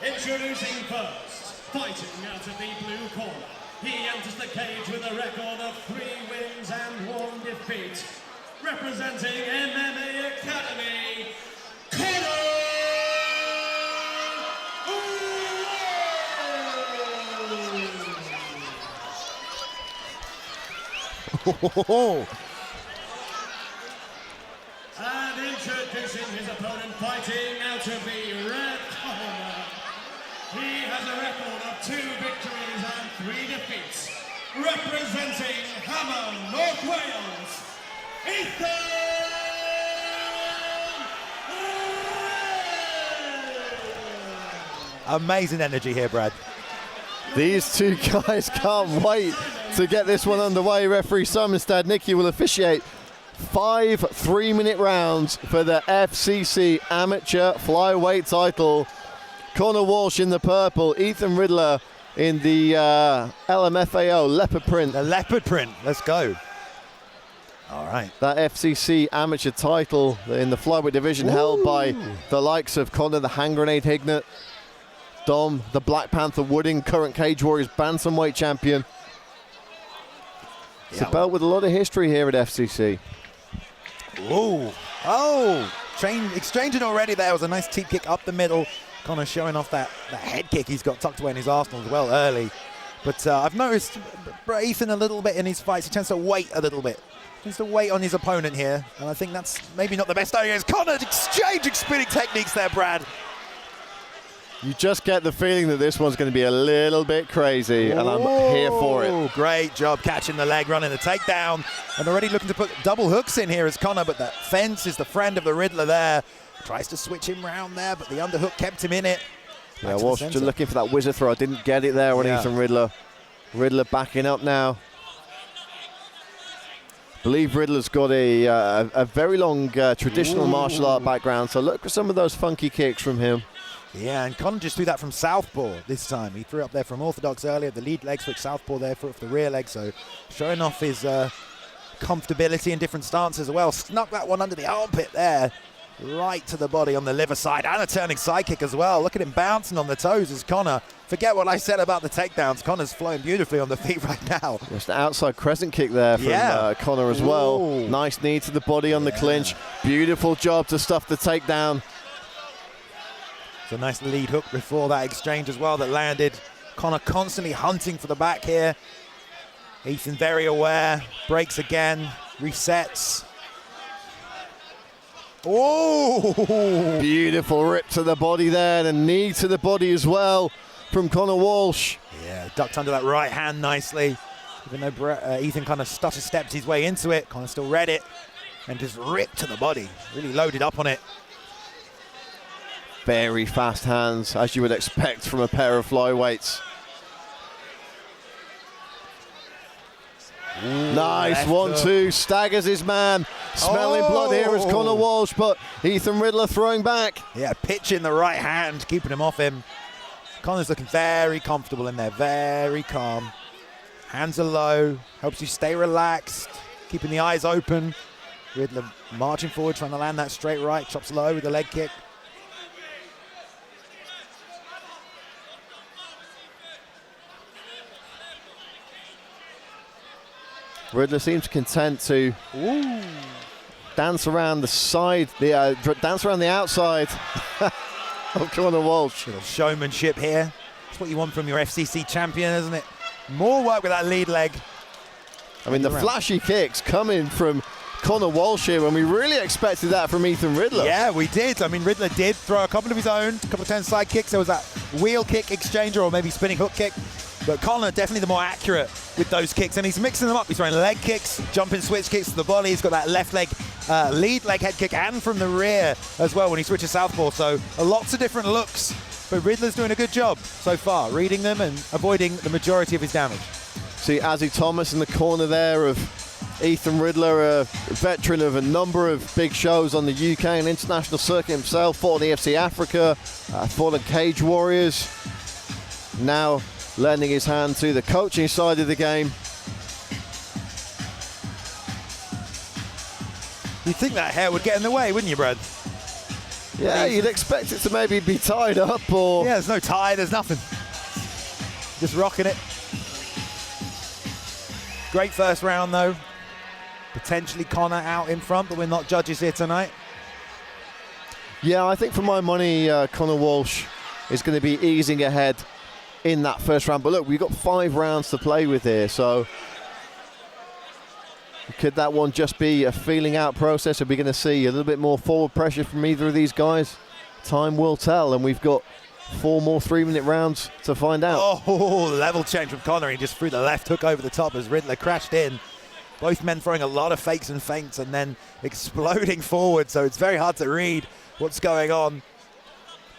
Introducing first, fighting out of the blue corner. He enters the cage with a record of 3 wins and 1 defeat. Representing MMA Academy, And introducing his opponent, fighting out of the red corner. He has a record of 2 victories and 3 defeats. Representing Hammer, North Wales, Ethan! Amazing energy here, Brad. These two guys can't wait to get this one underway. Referee Simon Stadnicki will officiate 5 3-minute rounds for the FCC Amateur Flyweight title. Connor Walsh in the purple, Ethan Ridler in the LMFAO leopard print. The leopard print, let's go. All right. That FCC amateur title in the flyweight division held by the likes of Connor the Hand Grenade Hignett, Dom the Black Panther Wooding, current Cage Warriors bantamweight champion. It's a belt with a lot of history here at FCC. Ooh. Oh, exchanging already there. Was a nice teep kick up the middle. Connor showing off that head kick he's got tucked away in his arsenal as well early. But I've noticed Ethan a little bit in his fights. He tends to wait a little bit. He tends to wait on his opponent here. And I think that's maybe not the best idea. Connor exchanging spinning techniques there, Brad. You just get the feeling that this one's going to be a little bit crazy, and I'm here for it. Great job catching the leg, running the takedown, and already looking to put double hooks in here as Connor, but that fence is the friend of the Ridler there. Tries to switch him round there, but the underhook kept him in it. Yeah, Walsh just looking for that wizard throw. Didn't get it there on Ethan Ridler. Ridler backing up now. I believe Ridler's got a very long traditional martial art background, so look for some of those funky kicks from him. Yeah, and Connor just threw that from southpaw this time. He threw up there from orthodox earlier, the lead leg switch southpaw there for the rear leg, so showing off his comfortability in different stances as well. Snuck that one under the armpit there, right to the body on the liver side, and a turning side kick as well. Look at him bouncing on the toes as Connor. Forget what I said about the takedowns. Connor's flowing beautifully on the feet right now. Just an outside crescent kick there from Connor as well. Nice knee to the body on the clinch. Beautiful job to stuff the takedown. It's a nice lead hook before that exchange as well that landed. Connor constantly hunting for the back here. Ethan very aware, breaks again, resets. Oh! Beautiful rip to the body there, and a knee to the body as well from Connor Walsh. Yeah, ducked under that right hand nicely. Even though Ethan kind of stutter stepped his way into it, Connor still read it and just ripped to the body. Really loaded up on it. Very fast hands, as you would expect from a pair of flyweights. Nice 1-2, staggers his man. Smelling blood here as Connor Walsh, but Ethan Ridler throwing back. Yeah, pitching the right hand, keeping him off him. Connor's looking very comfortable in there, very calm. Hands are low, helps you stay relaxed, keeping the eyes open. Ridler marching forward, trying to land that straight right, chops low with the leg kick. Ridler seems content to dance around the side, dance around the outside of Connor Walsh. Little showmanship here. That's what you want from your FCC champion, isn't it? More work with that lead leg. I mean, the flashy kicks coming from Connor Walsh here when we really expected that from Ethan Ridler. Yeah, we did. I mean, Ridler did throw a couple of his own, a couple of 10 side kicks. There was that wheel kick exchanger or maybe spinning hook kick. But Connor definitely the more accurate with those kicks, and he's mixing them up. He's throwing leg kicks, jumping switch kicks to the body. He's got that left leg, lead leg head kick, and from the rear as well when he switches southpaw. So lots of different looks, but Ridler's doing a good job so far, reading them and avoiding the majority of his damage. See Azzy Thomas in the corner there of Ethan Ridler, a veteran of a number of big shows on the UK and international circuit himself, fought in the FC Africa, fought in Cage Warriors. Now lending his hand to the coaching side of the game. You'd think that hair would get in the way, wouldn't you, Brad? Yeah, you'd expect it to maybe be tied up or... Yeah, there's no tie, there's nothing. Just rocking it. Great first round, though. Potentially Conor out in front, but we're not judges here tonight. Yeah, I think for my money, Conor Walsh is going to be easing ahead in that first round. But look, we've got 5 rounds to play with here, so could that one just be a feeling out process? Are we going to see a little bit more forward pressure from either of these guys? Time will tell, and we've got 4 more 3-minute rounds to find out. Oh, level change from Conor. He just threw the left hook over the top as Ridler crashed in. Both men throwing a lot of fakes and feints and then exploding forward, so it's very hard to read what's going on.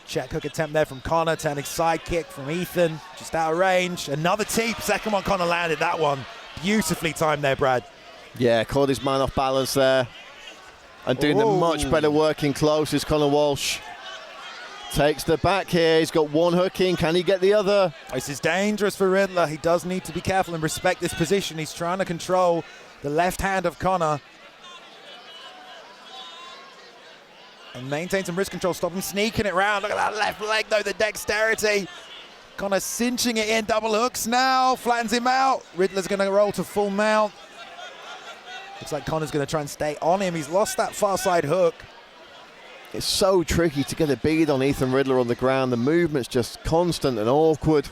Check hook attempt there from Conor, turning side kick from Ethan, just out of range. Another teep, second one Conor landed that one. Beautifully timed there, Brad. Yeah, caught his man off balance there. And doing the much better work in close is Conor Walsh. Takes the back here, he's got one hook in, can he get the other? This is dangerous for Ridler. He does need to be careful and respect this position. He's trying to control the left hand of Conor. And maintain some wrist control, stop him sneaking it round. Look at that left leg though, the dexterity. Conor cinching it in, double hooks now, flattens him out. Ridler's gonna roll to full mount. Looks like Conor's gonna try and stay on him. He's lost that far side hook. It's so tricky to get a bead on Ethan Ridler on the ground. The movement's just constant and awkward.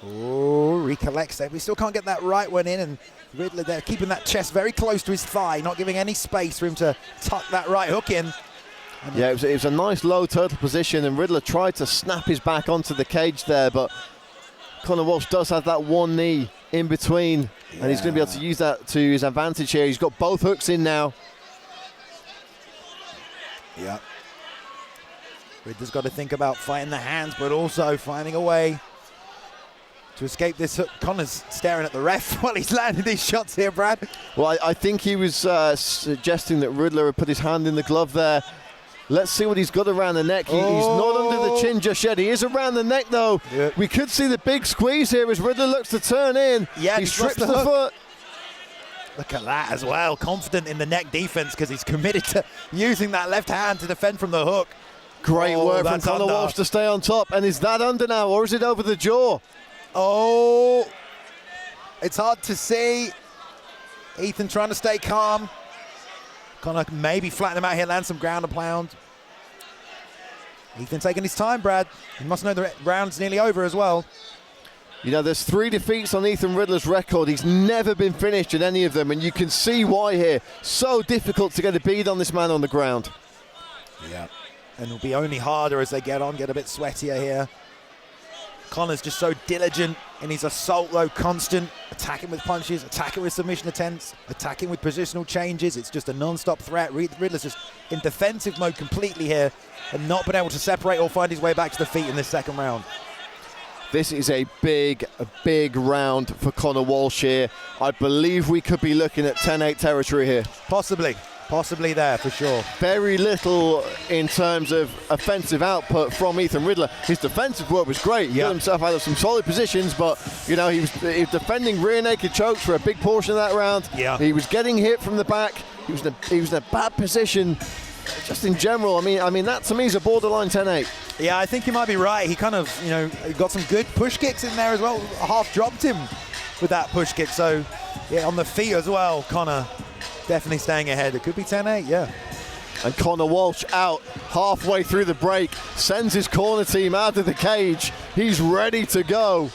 Oh, recollects there. We still can't get that right one in, and Ridler there keeping that chest very close to his thigh, not giving any space for him to tuck that right hook in. Yeah, it was a nice low turtle position, and Ridler tried to snap his back onto the cage there, but Conor Walsh does have that one knee in between, and he's going to be able to use that to his advantage here. He's got both hooks in now. Yeah. Ridler's got to think about fighting the hands, but also finding a way to escape this hook. Conor's staring at the ref while he's landing these shots here, Brad. Well, I think he was suggesting that Ridler had put his hand in the glove there. Let's see what he's got around the neck. He's not under the chin just yet. He is around the neck, though. Yep. We could see the big squeeze here as Ridler looks to turn in. Yeah, he strips the foot. Look at that as well. Confident in the neck defense because he's committed to using that left hand to defend from the hook. Great work from Conor Walsh to stay on top. And is that under now, or is it over the jaw? Oh, it's hard to see. Ethan trying to stay calm. Conor maybe flatten him out here, land some ground and pound. Ethan taking his time, Brad. He must know the round's nearly over as well. You know, there's 3 defeats on Ethan Ridler's record. He's never been finished in any of them, and you can see why here. So difficult to get a bead on this man on the ground. Yeah, and it'll be only harder as they get on, get a bit sweatier here. Conor's just so diligent in his assault, though, constant, attacking with punches, attacking with submission attempts, attacking with positional changes. It's just a non-stop threat. Ridler's just in defensive mode completely here and not been able to separate or find his way back to the feet in this second round. This is a big round for Conor Walsh here. I believe we could be looking at 10-8 territory here. Possibly there for sure. Very little in terms of offensive output from Ethan Ridler. His defensive work was great. He got himself out of some solid positions, but you know he was defending rear naked chokes for a big portion of that round. Yeah. He was getting hit from the back. He was in a bad position. Just in general, I mean that to me is a borderline 10-8. Yeah, I think you might be right. He kind of, he got some good push kicks in there as well. Half dropped him with that push kick. So, yeah, on the feet as well, Conor definitely staying ahead. It could be 10-8, yeah. And Conor Walsh out halfway through the break, sends his corner team out of the cage. He's ready to go.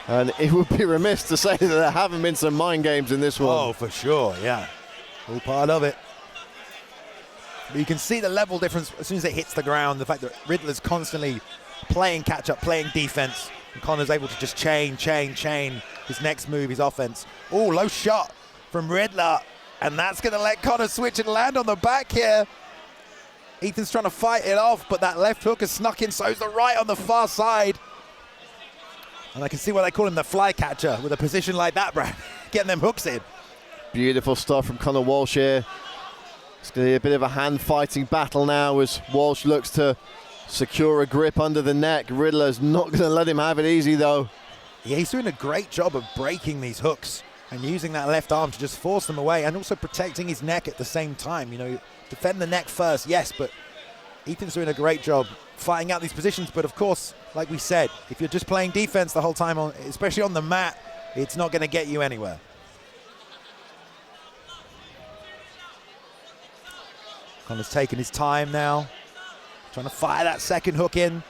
And it would be remiss to say that there haven't been some mind games in this one. Oh, for sure, yeah. All part of it. But you can see the level difference as soon as it hits the ground. The fact that Ridler's constantly playing catch-up, playing defense. And Conor's able to just chain his next move, his offense. Oh, low shot from Ridler. And that's going to let Conor switch and land on the back here. Ethan's trying to fight it off, but that left hook has snuck in. So is the right on the far side. And I can see why they call him the fly catcher with a position like that, Brad. Getting them hooks in. Beautiful stuff from Conor Walsh here. It's going to be a bit of a hand-fighting battle now as Walsh looks to secure a grip under the neck. Ridler's not going to let him have it easy, though. Yeah, he's doing a great job of breaking these hooks and using that left arm to just force them away, and also protecting his neck at the same time. You know, defend the neck first, yes, but Ethan's doing a great job fighting out these positions. But of course, like we said, if you're just playing defense the whole time, especially on the mat, it's not going to get you anywhere. Connor's taking his time now, trying to fire that second hook in,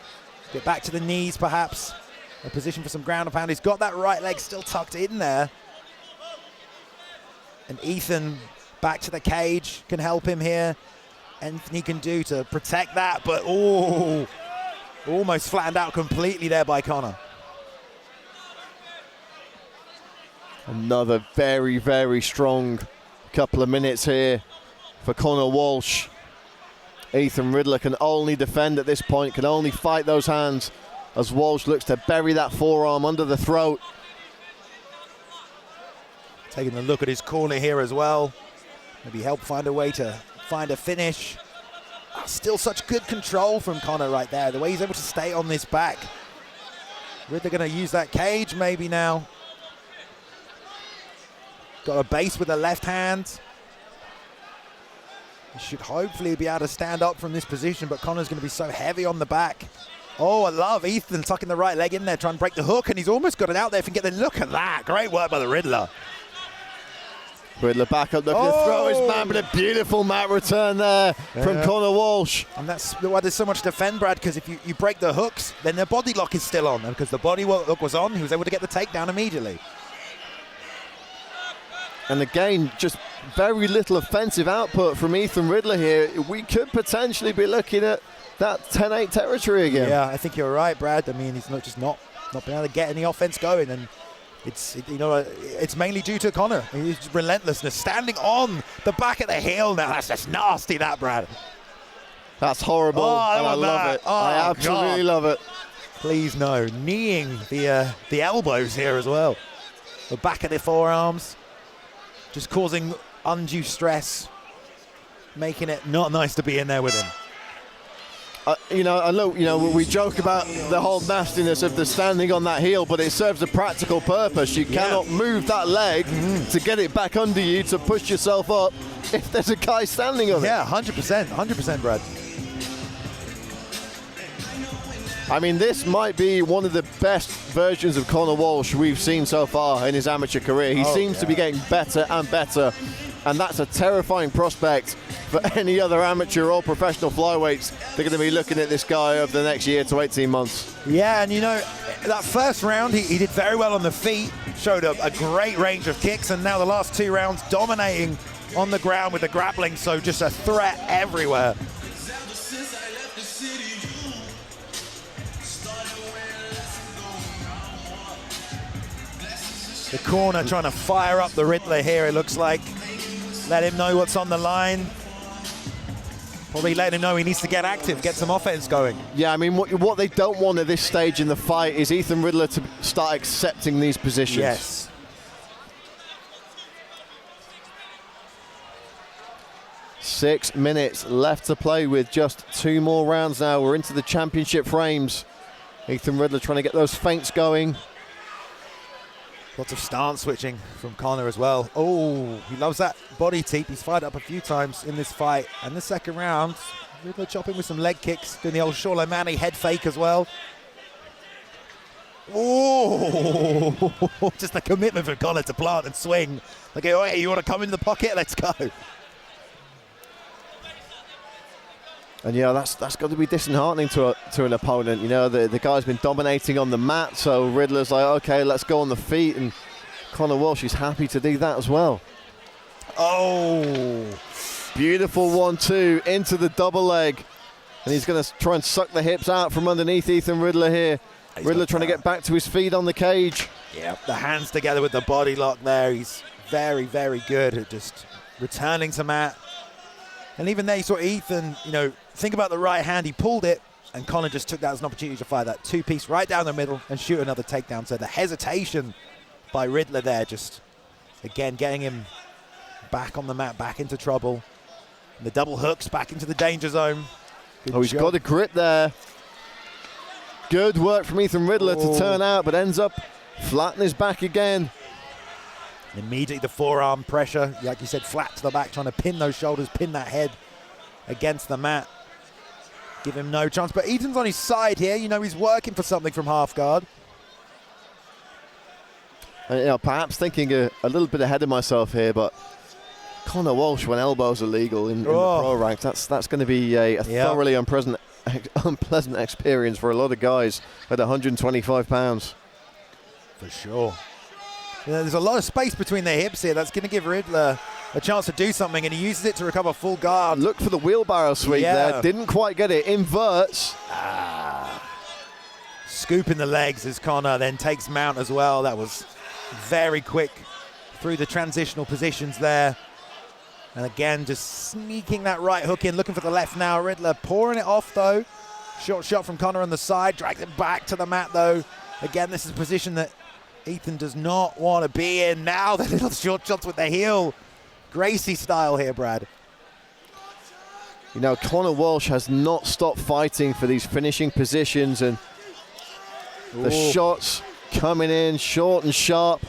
get back to the knees perhaps, a position for some ground and pound. He's got that right leg still tucked in there. And Ethan back to the cage can help him here. Anything he can do to protect that, but oh, almost flattened out completely there by Connor. Another very, very strong couple of minutes here for Connor Walsh. Ethan Ridler can only defend at this point, can only fight those hands as Walsh looks to bury that forearm under the throat. Taking a look at his corner here as well. Maybe help find a way to find a finish. Still such good control from Connor right there. The way he's able to stay on this back. Ridler going to use that cage maybe now. Got a base with the left hand. He should hopefully be able to stand up from this position, but Connor's going to be so heavy on the back. Oh, I love Ethan tucking the right leg in there, trying to break the hook, and he's almost got it out there if he can get the look at that. Great work by the Ridler. Ridler back up, looking to throw his man, but a beautiful mat return there from Connor Walsh. And that's why there's so much to defend, Brad, because if you break the hooks, then the body lock is still on. And because the body hook was on, he was able to get the takedown immediately. And again, just very little offensive output from Ethan Ridler here. We could potentially be looking at that 10-8 territory again. Yeah, I think you're right, Brad. I mean, he's not been able to get any offense going, and it's mainly due to Connor. His relentlessness, standing on the back of the heel now. That's just nasty, that, Brad. That's horrible, and I love it. I absolutely love it. Please no, kneeing the elbows here as well. The back of the forearms. Just causing undue stress, making it not nice to be in there with him. I know, we joke about the whole nastiness of the standing on that heel, but it serves a practical purpose. You cannot move that leg to get it back under you to push yourself up if there's a guy standing on it. Yeah, 100%, Brad. I mean, this might be one of the best versions of Connor Walsh we've seen so far in his amateur career. He seems to be getting better and better, and that's a terrifying prospect for any other amateur or professional flyweights. They're going to be looking at this guy over the next year to 18 months. Yeah, and that first round, he did very well on the feet, showed a great range of kicks, and now the last two rounds dominating on the ground with the grappling, so just a threat everywhere. The corner trying to fire up the Ridler here, it looks like. Let him know what's on the line. Probably letting him know he needs to get active, get some offense going. Yeah, I mean, what they don't want at this stage in the fight is Ethan Ridler to start accepting these positions. Yes. Six minutes left to play with, just two more rounds now. We're into the championship frames. Ethan Ridler trying to get those feints going. Lots of stance switching from Connor as well. Oh, he loves that body teep. He's fired up a few times in this fight. And the second round, Ridler chopping with some leg kicks, doing the old Shawla Manny head fake as well. Oh, just the commitment for Connor to plant and swing. Like, oh, hey, you want to come in the pocket? Let's go. And yeah, that's got to be disheartening to an opponent. The guy's been dominating on the mat, so Ridler's like, okay, let's go on the feet, and Connor Walsh is happy to do that as well. Oh, beautiful 1-2 into the double leg, and he's going to try and suck the hips out from underneath Ethan Ridler here. Ridler trying to get back to his feet on the cage. Yeah, the hands together with the body lock there. He's very, very good at just returning to mat. And even there, you saw Ethan, think about the right hand. He pulled it, and Connor just took that as an opportunity to fire that two-piece right down the middle and shoot another takedown. So the hesitation by Ridler there, just, again, getting him back on the mat, back into trouble. And the double hooks back into the danger zone. He's got a grip there. Good work from Ethan Ridler to turn out, but ends up flat on his back again. Immediately the forearm pressure, like you said, flat to the back, trying to pin those shoulders, pin that head against the mat. Give him no chance. But Ethan's on his side here. You know, he's working for something from half guard. And, you know, perhaps thinking a little bit ahead of myself here, but Conor Walsh, when elbows are legal in the pro ranks, that's going to be a thoroughly unpleasant experience for a lot of guys at 125 pounds. For sure. Yeah, there's a lot of space between their hips here. That's going to give Ridler a chance to do something, and he uses it to recover full guard. Look for the wheelbarrow sweep there. Didn't quite get it. Inverts. Scooping the legs as Conor then takes mount as well. That was very quick through the transitional positions there. And again, just sneaking that right hook in, looking for the left now. Ridler pouring it off, though. Short shot from Conor on the side. Drags it back to the mat, though. Again, this is a position that Ethan does not want to be in. Now the little short shots with the heel. Gracie style here, Brad. You know, Conor Walsh has not stopped fighting for these finishing positions, and the shots coming in short and sharp,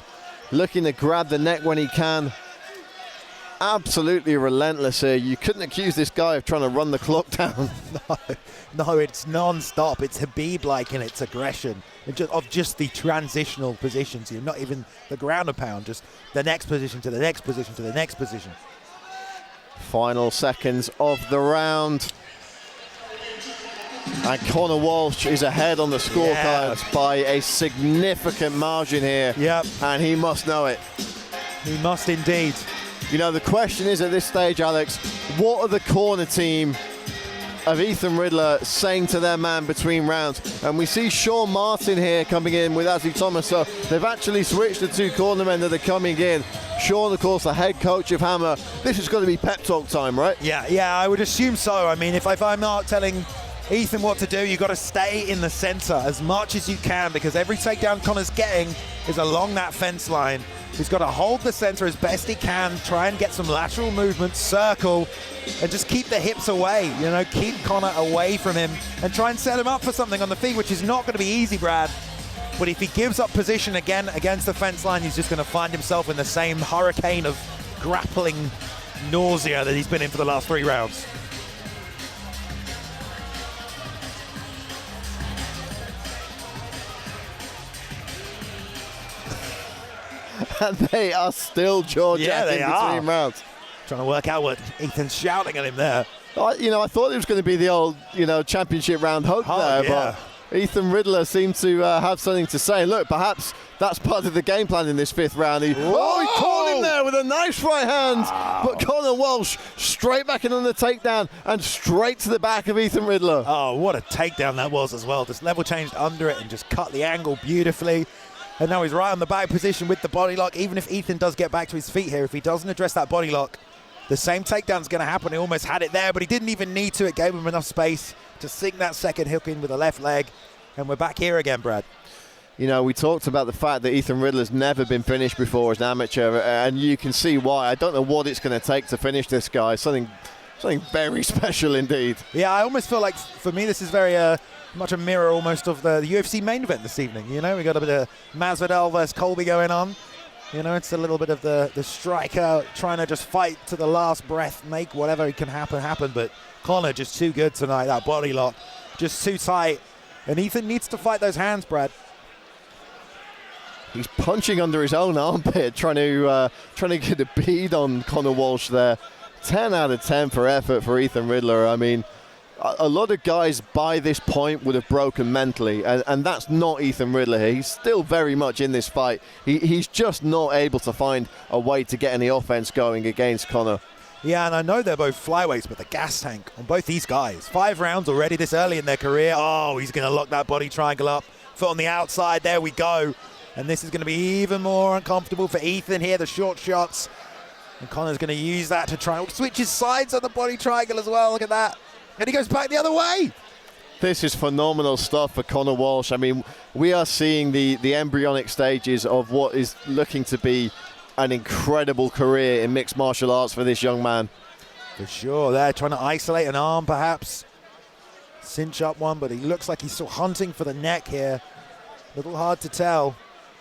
looking to grab the neck when he can. Absolutely relentless here. You couldn't accuse this guy of trying to run the clock down. No, it's non-stop. It's Habib-like in its aggression of just the transitional positions. You're not even the ground and pound, just the next position to the next position to the next position. Final seconds of the round. And Conor Walsh is ahead on the scorecards by a significant margin here. Yep. And he must know it. He must indeed. You know, the question is at this stage, Alex, what are the corner team of Ethan Ridler saying to their man between rounds? And we see Sean Martin here coming in with Ashley Thomas. So they've actually switched the two cornermen that are coming in. Sean, of course, the head coach of Hammer. This is going to be pep talk time, right? Yeah, I would assume so. I mean, if I'm not telling Ethan what to do, you've got to stay in the center as much as you can, because every takedown Conor's getting is along that fence line. He's got to hold the center as best he can, try and get some lateral movement, circle, and just keep the hips away. You know, keep Conor away from him and try and set him up for something on the feet, which is not going to be easy, Brad. But if he gives up position again against the fence line, he's just going to find himself in the same hurricane of grappling nausea that he's been in for the last 3 rounds. And they are still jaw-jacking between rounds. Trying to work out what Ethan's shouting at him there. You know, I thought it was going to be the old, you know, championship round hug there, but Ethan Ridler seemed to have something to say. Look, perhaps that's part of the game plan in this 5th round. He caught him there with a nice right hand, but Conor Walsh straight back in on the takedown and straight to the back of Ethan Ridler. Oh, what a takedown that was as well. Just level changed under it and just cut the angle beautifully. And now he's right on the back position with the body lock. Even if Ethan does get back to his feet here, if he doesn't address that body lock, the same takedown's going to happen. He almost had it there, but he didn't even need to. It gave him enough space to sink that second hook in with the left leg. And we're back here again, Brad. You know, we talked about the fact that Ethan Ridler's never been finished before as an amateur, and you can see why. I don't know what it's going to take to finish this guy. Something very special indeed. Yeah, I almost feel like, for me, this is very much a mirror almost of the UFC main event this evening. You know, we got a bit of Masvidal versus Colby going on. You know, it's a little bit of the striker trying to just fight to the last breath, make whatever can happen. But Conor just too good tonight. That body lock just too tight. And Ethan needs to fight those hands, Brad. He's punching under his own armpit, trying to get a bead on Conor Walsh there. 10 out of 10 for effort for Ethan Ridler. I mean, a lot of guys by this point would have broken mentally, and that's not Ethan Ridler here. He's still very much in this fight. He's just not able to find a way to get any offense going against Conor. Yeah, and I know they're both flyweights, but the gas tank on both these guys. 5 rounds already this early in their career. Oh, he's going to lock that body triangle up. Foot on the outside. There we go. And this is going to be even more uncomfortable for Ethan here. The short shots. And Conor's going to use that to try and switch his sides on the body triangle as well. Look at that. And he goes back the other way. This is phenomenal stuff for Conor Walsh. I mean, we are seeing the embryonic stages of what is looking to be an incredible career in mixed martial arts for this young man. For sure. They're trying to isolate an arm, perhaps. Cinch up one, but he looks like he's still hunting for the neck here. A little hard to tell.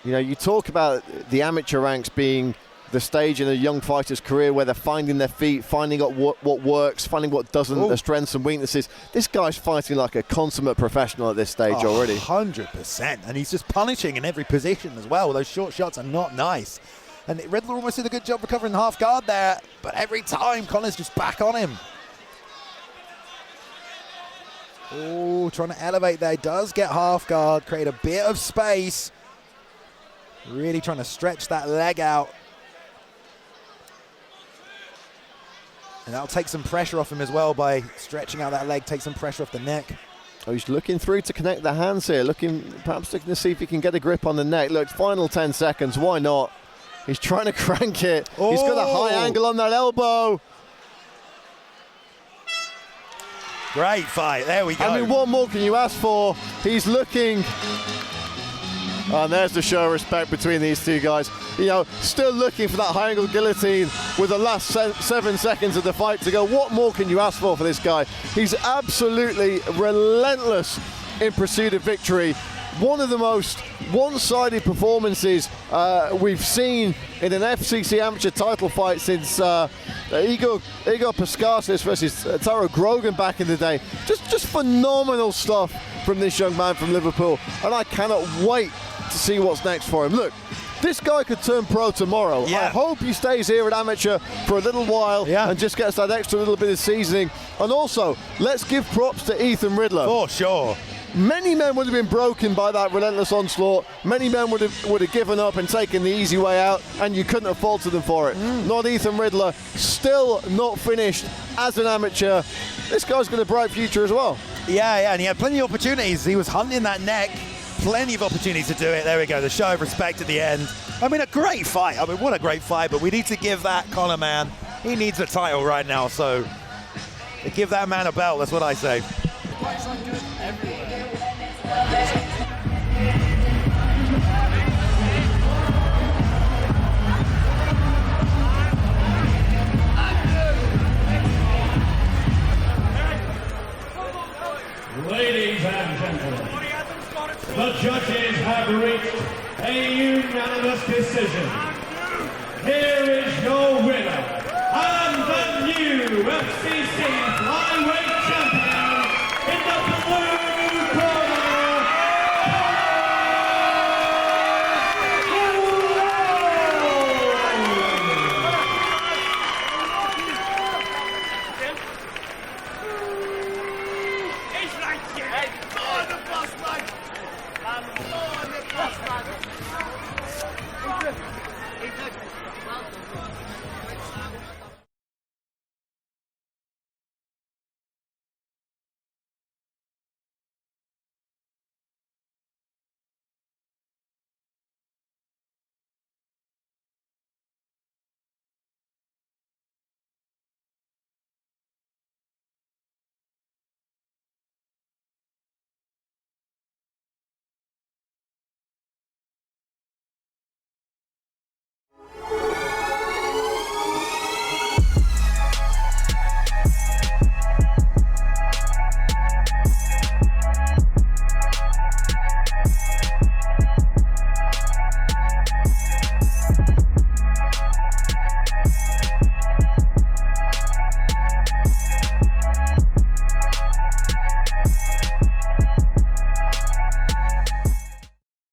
You know, you talk about the amateur ranks being the stage in a young fighter's career where they're finding their feet, finding out what works, finding what doesn't, their strengths and weaknesses. This guy's fighting like a consummate professional at this stage already. 100%, and he's just punishing in every position as well. Those short shots are not nice. And Ridler almost did a good job recovering half guard there, but every time Connor's just back on him. Oh, trying to elevate there. He does get half guard, create a bit of space. Really trying to stretch that leg out. And that'll take some pressure off him as well by stretching out that leg, take some pressure off the neck. Oh, he's looking through to connect the hands here, perhaps looking to see if he can get a grip on the neck. Look, final 10 seconds, why not? He's trying to crank it. Oh. He's got a high angle on that elbow. Great fight, there we go. I mean, what more can you ask for? He's looking... And there's the show of respect between these two guys. You know, still looking for that high angle guillotine with the last 7 seconds of the fight to go. What more can you ask for this guy? He's absolutely relentless in pursuit of victory. One of the most one-sided performances we've seen in an FCC amateur title fight since Igor Paskasis versus Taro Grogan back in the day. Just phenomenal stuff from this young man from Liverpool, and I cannot wait to see what's next for him. Look, this guy could turn pro tomorrow. Yeah. I hope he stays here at amateur for a little while and just gets that extra little bit of seasoning. And also, let's give props to Ethan Ridler. For sure. Many men would have been broken by that relentless onslaught. Many men would have given up and taken the easy way out, and you couldn't have faulted them for it. Not Ethan Ridler, still not finished as an amateur. This guy's got a bright future as well. Yeah, and he had plenty of opportunities. He was hunting that neck, plenty of opportunities to do it. There we go, the show of respect at the end. I mean, a great fight. I mean, what a great fight, but we need to give that Conor man, he needs a title right now, so give that man a belt, that's what I say. Fights are good everywhere. Ladies and gentlemen, the judges have reached a unanimous decision